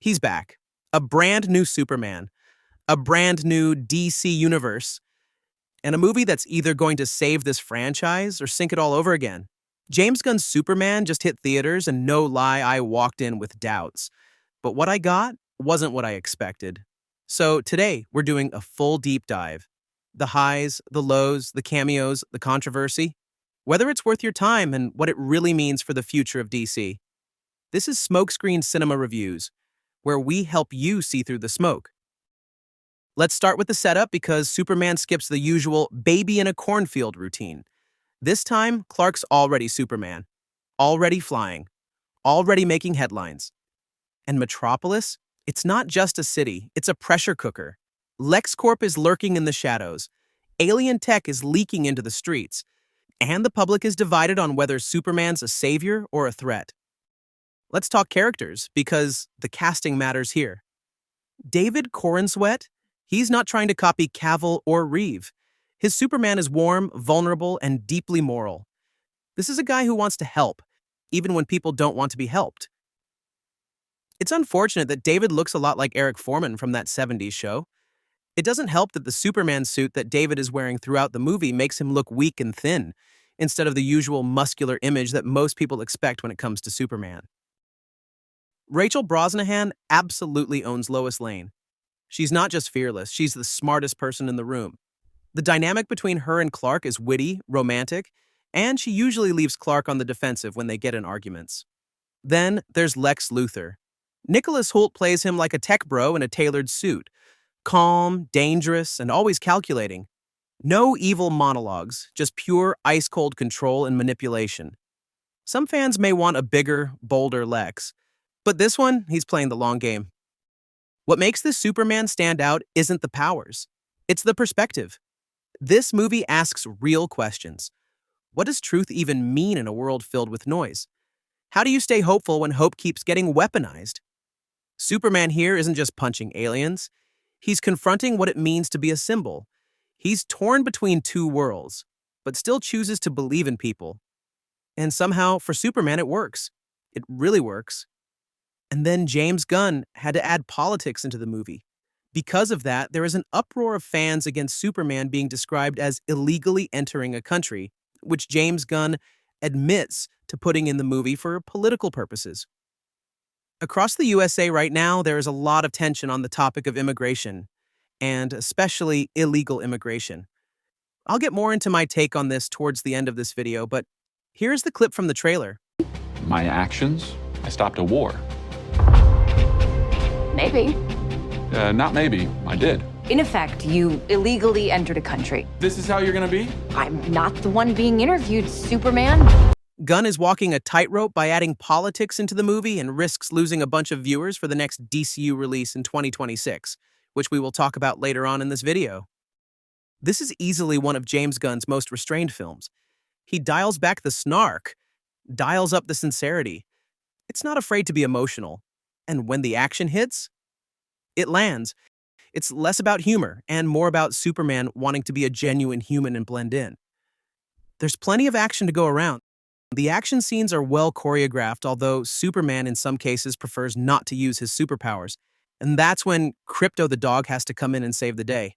He's back. A brand new Superman, a brand new DC universe, and a movie that's either going to save this franchise or sink it all over again. James Gunn's Superman just hit theaters, and no lie, I walked in with doubts. But what I got wasn't what I expected. So today, we're doing a full deep dive. The highs, the lows, the cameos, the controversy. Whether it's worth your time and what it really means for the future of DC. This is Smokescreen Cinema Reviews, where we help you see through the smoke. Let's start with the setup because Superman skips the usual baby in a cornfield routine. This time, Clark's already Superman, already flying, already making headlines. And Metropolis? It's not just a city, it's a pressure cooker. LexCorp is lurking in the shadows, alien tech is leaking into the streets, and the public is divided on whether Superman's a savior or a threat. Let's talk characters, because the casting matters here. David Corenswet? He's not trying to copy Cavill or Reeve. His Superman is warm, vulnerable, and deeply moral. This is a guy who wants to help, even when people don't want to be helped. It's unfortunate that David looks a lot like Eric Foreman from that 70s show. It doesn't help that the Superman suit that David is wearing throughout the movie makes him look weak and thin, instead of the usual muscular image that most people expect when it comes to Superman. Rachel Brosnahan absolutely owns Lois Lane. She's not just fearless, she's the smartest person in the room. The dynamic between her and Clark is witty, romantic, and she usually leaves Clark on the defensive when they get in arguments. Then there's Lex Luthor. Nicholas Hoult plays him like a tech bro in a tailored suit. Calm, dangerous, and always calculating. No evil monologues, just pure ice-cold control and manipulation. Some fans may want a bigger, bolder Lex, but this one, he's playing the long game. What makes this Superman stand out isn't the powers. It's the perspective. This movie asks real questions. What does truth even mean in a world filled with noise? How do you stay hopeful when hope keeps getting weaponized? Superman here isn't just punching aliens. He's confronting what it means to be a symbol. He's torn between two worlds, but still chooses to believe in people. And somehow, for Superman, it works. It really works. And then James Gunn had to add politics into the movie. Because of that, there is an uproar of fans against Superman being described as illegally entering a country, which James Gunn admits to putting in the movie for political purposes. Across the USA right now, there is a lot of tension on the topic of immigration, and especially illegal immigration. I'll get more into my take on this towards the end of this video, but here's the clip from the trailer. My actions? I stopped a war. Maybe. Not maybe. I did. In effect, you illegally entered a country. This is how you're gonna be? I'm not the one being interviewed, Superman. Gunn is walking a tightrope by adding politics into the movie and risks losing a bunch of viewers for the next DCU release in 2026, which we will talk about later on in this video. This is easily one of James Gunn's most restrained films. He dials back the snark, dials up the sincerity. It's not afraid to be emotional. And when the action hits, it lands. It's less about humor and more about Superman wanting to be a genuine human and blend in. There's plenty of action to go around. The action scenes are well choreographed, although Superman in some cases prefers not to use his superpowers. And that's when Crypto the dog has to come in and save the day.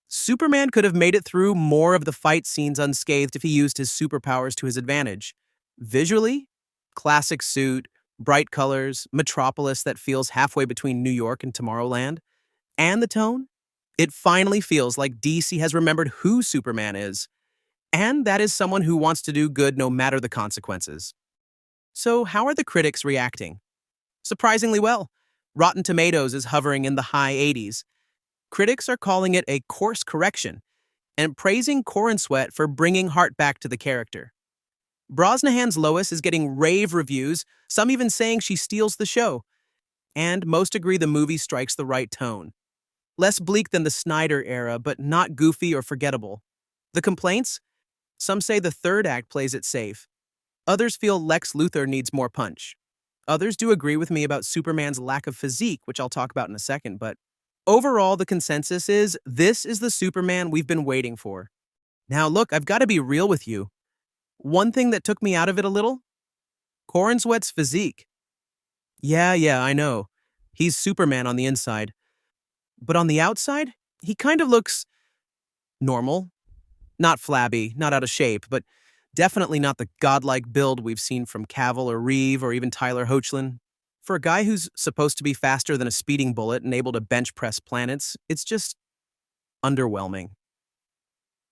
Superman could have made it through more of the fight scenes unscathed if he used his superpowers to his advantage. Visually, classic suit, bright colors, Metropolis that feels halfway between New York and Tomorrowland. And the tone? It finally feels like DC has remembered who Superman is. And that is someone who wants to do good no matter the consequences. So how are the critics reacting? Surprisingly well. Rotten Tomatoes is hovering in the high 80s. Critics are calling it a course correction and praising Corenswet for bringing heart back to the character. Brosnahan's Lois is getting rave reviews, some even saying she steals the show. And most agree the movie strikes the right tone. Less bleak than the Snyder era, but not goofy or forgettable. The complaints? Some say the third act plays it safe. Others feel Lex Luthor needs more punch. Others do agree with me about Superman's lack of physique, which I'll talk about in a second, but overall the consensus is this is the Superman we've been waiting for. Now look, I've got to be real with you. One thing that took me out of it a little? Corenswet's physique. Yeah, I know. He's Superman on the inside. But on the outside, he kind of looks normal. Not flabby, not out of shape, but definitely not the godlike build we've seen from Cavill or Reeve or even Tyler Hoechlin. For a guy who's supposed to be faster than a speeding bullet and able to bench press planets, it's just underwhelming.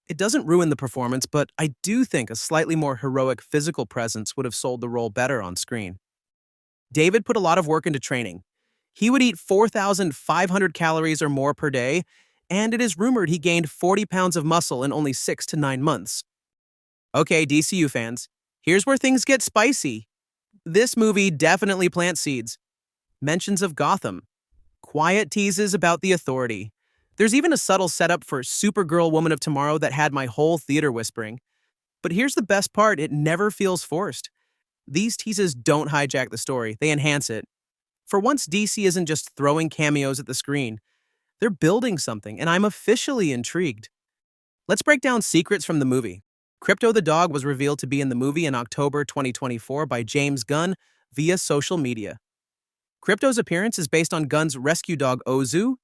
It doesn't ruin the performance, but I do think a slightly more heroic physical presence would have sold the role better on screen. David put a lot of work into training. He would eat 4,500 calories or more per day, and it is rumored he gained 40 pounds of muscle in only 6 to 9 months. Okay, DCU fans, here's where things get spicy. This movie definitely plants seeds. Mentions of Gotham. Quiet teases about the Authority. There's even a subtle setup for Supergirl Woman of Tomorrow that had my whole theater whispering. But here's the best part, it never feels forced. These teases don't hijack the story, they enhance it. For once, DC isn't just throwing cameos at the screen. They're building something, and I'm officially intrigued. Let's break down secrets from the movie. Crypto the dog was revealed to be in the movie in October 2024 by James Gunn via social media. Crypto's appearance is based on Gunn's rescue dog Ozu,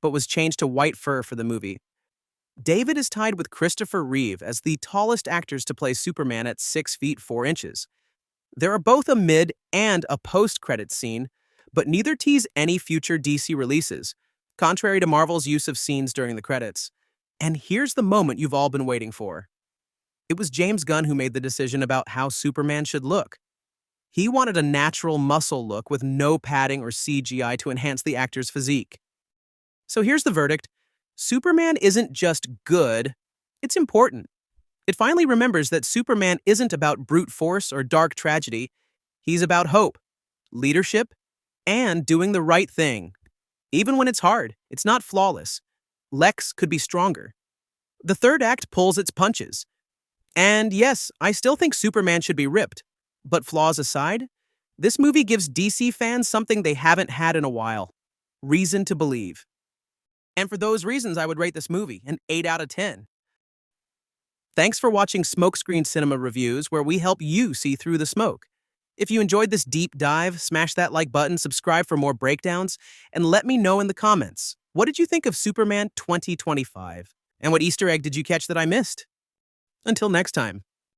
but was changed to white fur for the movie. David is tied with Christopher Reeve as the tallest actors to play Superman at 6 feet 4 inches. There are both a mid and a post-credits scene, but neither tease any future DC releases, contrary to Marvel's use of scenes during the credits. And here's the moment you've all been waiting for. It was James Gunn who made the decision about how Superman should look. He wanted a natural muscle look with no padding or CGI to enhance the actor's physique. So here's the verdict. Superman isn't just good, it's important. It finally remembers that Superman isn't about brute force or dark tragedy. He's about hope, leadership, and doing the right thing. Even when it's hard, it's not flawless. Lex could be stronger. The third act pulls its punches. And yes, I still think Superman should be ripped. But flaws aside, this movie gives DC fans something they haven't had in a while. Reason to believe. And for those reasons, I would rate this movie an 8 out of 10. Thanks for watching Smokescreen Cinema Reviews, where we help you see through the smoke. If you enjoyed this deep dive, smash that like button, subscribe for more breakdowns, and let me know in the comments, what did you think of Superman 2025? And what Easter egg did you catch that I missed? Until next time.